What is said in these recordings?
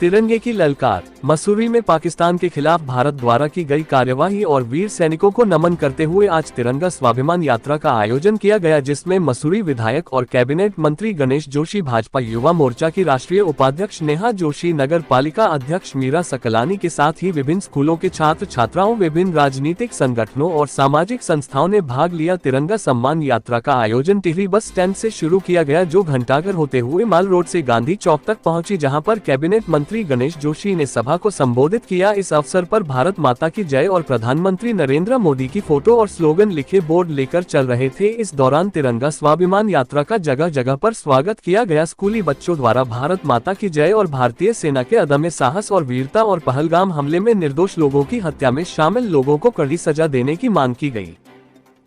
तिरंगे की ललकार। मसूरी में पाकिस्तान के खिलाफ भारत द्वारा की गई कार्यवाही और वीर सैनिकों को नमन करते हुए आज तिरंगा स्वाभिमान यात्रा का आयोजन किया गया, जिसमें मसूरी विधायक और कैबिनेट मंत्री गणेश जोशी, भाजपा युवा मोर्चा की राष्ट्रीय उपाध्यक्ष नेहा जोशी, नगर पालिका अध्यक्ष मीरा सकलानी के साथ ही विभिन्न स्कूलों के छात्र छात्राओं, विभिन्न राजनीतिक संगठनों और सामाजिक संस्थाओं ने भाग लिया। तिरंगा सम्मान यात्रा का आयोजन टिहरी बस स्टैंड से शुरू किया गया, जो घंटाघर होते हुए माल रोड से गांधी चौक तक पहुंची, जहां पर कैबिनेट मंत्री गणेश जोशी ने सभा को संबोधित किया। इस अवसर पर भारत माता की जय और प्रधानमंत्री नरेंद्र मोदी की फोटो और स्लोगन लिखे बोर्ड लेकर चल रहे थे। इस दौरान तिरंगा स्वाभिमान यात्रा का जगह जगह पर स्वागत किया गया। स्कूली बच्चों द्वारा भारत माता की जय और भारतीय सेना के अदम्य साहस और वीरता और पहलगाम हमले में निर्दोष लोगों की हत्या में शामिल लोगों को कड़ी सजा देने की मांग की गई।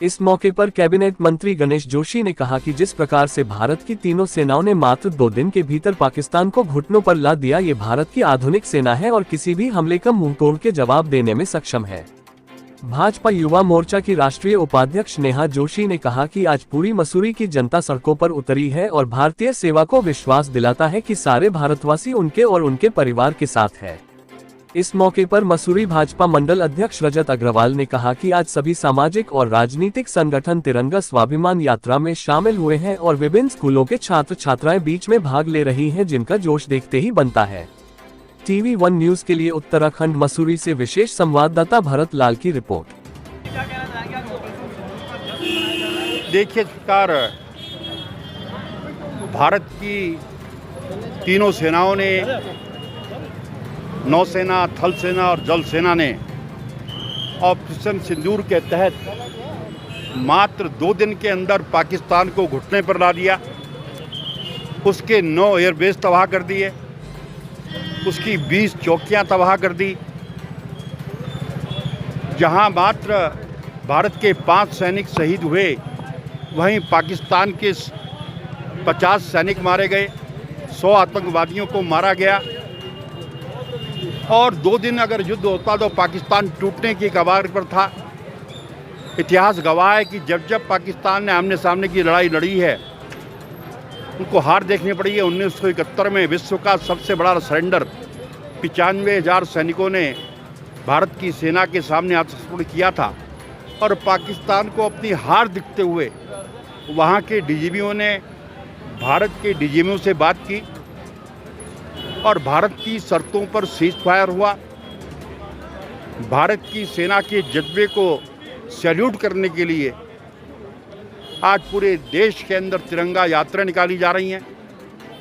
इस मौके पर कैबिनेट मंत्री गणेश जोशी ने कहा कि जिस प्रकार से भारत की तीनों सेनाओं ने मात्र 2 दिन के भीतर पाकिस्तान को घुटनों पर ला दिया, ये भारत की आधुनिक सेना है और किसी भी हमले का मुंहतोड़ के जवाब देने में सक्षम है। भाजपा युवा मोर्चा की राष्ट्रीय उपाध्यक्ष नेहा जोशी ने कहा कि आज पूरी मसूरी की जनता सड़कों पर उतरी है और भारतीय सेवा को विश्वास दिलाता है कि सारे भारतवासी उनके और उनके परिवार के साथ है। इस मौके पर मसूरी भाजपा मंडल अध्यक्ष रजत अग्रवाल ने कहा कि आज सभी सामाजिक और राजनीतिक संगठन तिरंगा स्वाभिमान यात्रा में शामिल हुए हैं और विभिन्न स्कूलों के छात्र छात्राएं बीच में भाग ले रही हैं, जिनका जोश देखते ही बनता है। टीवी 1 न्यूज के लिए उत्तराखंड मसूरी से विशेष संवाददाता भरत लाल की रिपोर्ट। देखिए सरकार, भारत की तीनों सेनाओं ने, नौसेना, थल सेना और जल सेना ने ऑपरेशन सिंदूर के तहत मात्र 2 दिन के अंदर पाकिस्तान को घुटने पर ला दिया। उसके 9 एयरबेस तबाह कर दिए, उसकी 20 चौकियां तबाह कर दी। जहां मात्र भारत के 5 सैनिक शहीद हुए, वहीं पाकिस्तान के 50 सैनिक मारे गए, 100 आतंकवादियों को मारा गया। और 2 दिन अगर युद्ध होता तो पाकिस्तान टूटने की कगार पर था। इतिहास गवाह है कि जब जब पाकिस्तान ने आमने सामने की लड़ाई लड़ी है, उनको हार देखनी पड़ी है। 1971 में विश्व का सबसे बड़ा सरेंडर 95,000 सैनिकों ने भारत की सेना के सामने आत्मसमर्पण किया था और पाकिस्तान को अपनी हार दिखते हुए वहाँ के डीजीपीओं ने भारत के डीजीपीओं से बात की और भारत की शर्तों पर सीज फायर हुआ। भारत की सेना के जज्बे को सैल्यूट करने के लिए आज पूरे देश के अंदर तिरंगा यात्रा निकाली जा रही हैं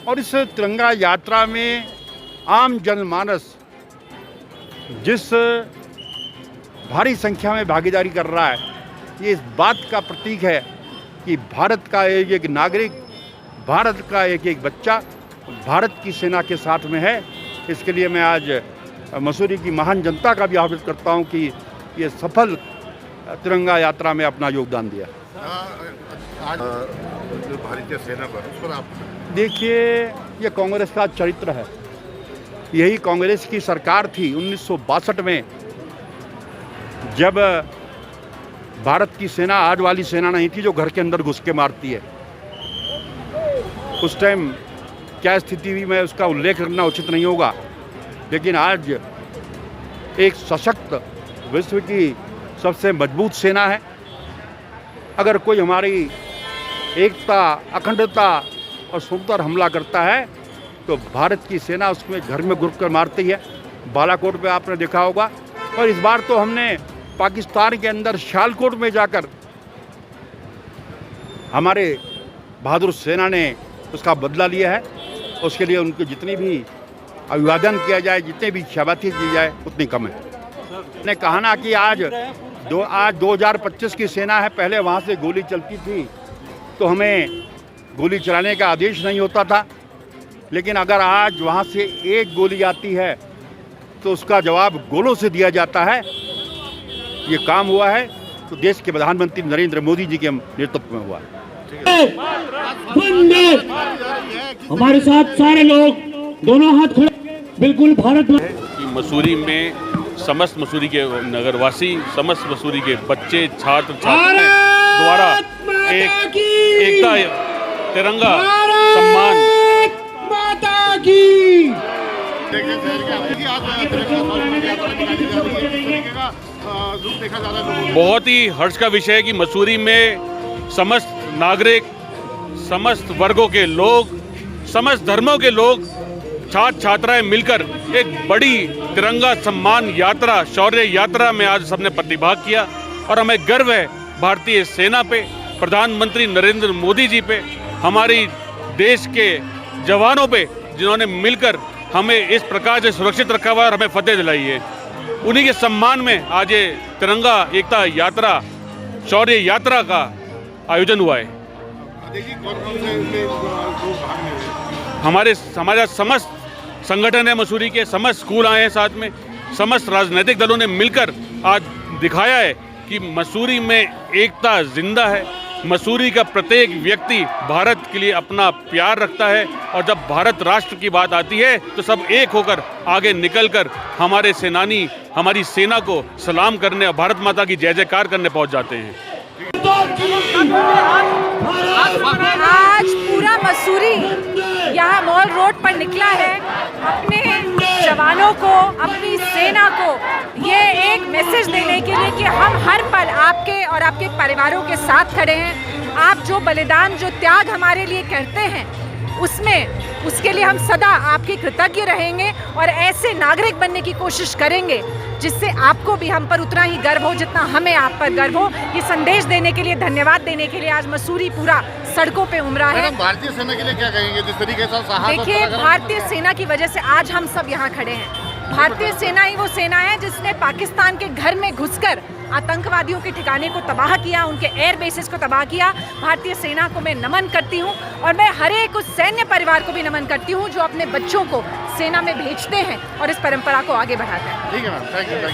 और इस तिरंगा यात्रा में आम जनमानस जिस भारी संख्या में भागीदारी कर रहा है, ये इस बात का प्रतीक है कि भारत का एक नागरिक, भारत का एक बच्चा भारत की सेना के साथ में है। इसके लिए मैं आज मसूरी की महान जनता का भी आह्वान करता हूं कि ये सफल तिरंगा यात्रा में अपना योगदान दिया। आज भारतीय सेना पर आप देखिए, ये कांग्रेस का चरित्र है। यही कांग्रेस की सरकार थी 1962 में, जब भारत की सेना आज वाली सेना नहीं थी जो घर के अंदर घुस के मारती है। उस टाइम क्या स्थिति हुई, मैं उसका उल्लेख करना उचित नहीं होगा, लेकिन आज एक सशक्त विश्व की सबसे मजबूत सेना है। अगर कोई हमारी एकता, अखंडता और सुरक्षा पर हमला करता है तो भारत की सेना उसमें घर में घुस कर मारती है। बालाकोट पे आपने देखा होगा, और इस बार तो हमने पाकिस्तान के अंदर सियालकोट में जाकर हमारे बहादुर सेना ने उसका बदला लिया है। उसके लिए उनकी जितनी भी अभिवादन किया जाए, जितनी भी शाबाशी दी जाए, उतनी कम है। ने कहा ना कि आज 2025 की सेना है। पहले वहाँ से गोली चलती थी तो हमें गोली चलाने का आदेश नहीं होता था, लेकिन अगर आज वहाँ से एक गोली आती है तो उसका जवाब गोलों से दिया जाता है। ये काम हुआ है तो देश के प्रधानमंत्री नरेंद्र मोदी जी के नेतृत्व में हुआ है। हमारे साथ सारे लोग दोनों हाथ खड़े, बिल्कुल भारत की मसूरी में समस्त मसूरी के नगरवासी, समस्त मसूरी के बच्चे, छात्र छात्राएं द्वारा एक एकता तिरंगा सम्मान माता की देखिए शहर के अंदर की आज तिरंगा स्वाभिमान यात्रा निकाली जा रही है, किस तरीके का रुख देखा जा रहा है लोगों में? बहुत ही हर्ष का विषय है कि मसूरी में समस्त नागरिक, समस्त वर्गों के लोग, समस्त धर्मों के लोग, छात्र छात्राएं मिलकर एक बड़ी तिरंगा सम्मान यात्रा, शौर्य यात्रा में आज सबने प्रतिभाग किया। और हमें गर्व है भारतीय सेना पे, प्रधानमंत्री नरेंद्र मोदी जी पे, हमारी देश के जवानों पे, जिन्होंने मिलकर हमें इस प्रकार से सुरक्षित रखा हुआ और हमें फतेह दिलाई है। उन्हीं के सम्मान में आज ये तिरंगा एकता यात्रा, शौर्य यात्रा का आयोजन हुआ है। देखिए कौन-कौन से लोग भाग ले रहे हैं? हमारा समस्त संगठन है, मसूरी के समस्त स्कूल आए हैं साथ में, समस्त राजनीतिक दलों ने मिलकर आज दिखाया है कि मसूरी में एकता जिंदा है। मसूरी का प्रत्येक व्यक्ति भारत के लिए अपना प्यार रखता है और जब भारत राष्ट्र की बात आती है तो सब एक होकर आगे निकलकर हमारे सेनानी, हमारी सेना को सलाम करने और भारत माता की जय जयकार करने पहुंच जाते हैं। आज पूरा मसूरी यहाँ मॉल रोड पर निकला है अपने जवानों को, अपनी सेना को ये एक मैसेज देने के लिए कि हम हर पल आपके और आपके परिवारों के साथ खड़े हैं। आप जो बलिदान, जो त्याग हमारे लिए करते हैं उसके लिए हम सदा आपके कृतज्ञ रहेंगे और ऐसे नागरिक बनने की कोशिश करेंगे जिससे आपको भी हम पर उतना ही गर्व हो जितना हमें आप पर गर्व हो। ये संदेश देने के लिए, धन्यवाद देने के लिए आज मसूरी पूरा सड़कों पे उमड़ा है। भारतीय सेना के लिए क्या कहेंगे जिस तरीके से साहस? देखिए, भारतीय सेना की वजह से आज हम सब यहाँ खड़े हैं। भारतीय सेना ही वो सेना है जिसने पाकिस्तान के घर में घुसकर आतंकवादियों के ठिकाने को तबाह किया, उनके एयर बेसिस को तबाह किया। भारतीय सेना को मैं नमन करती हूँ और मैं हर एक उस सैन्य परिवार को भी नमन करती हूँ जो अपने बच्चों को सेना में भेजते हैं और इस परंपरा को आगे बढ़ाते हैं। ठीक है मैम, थैंक यू।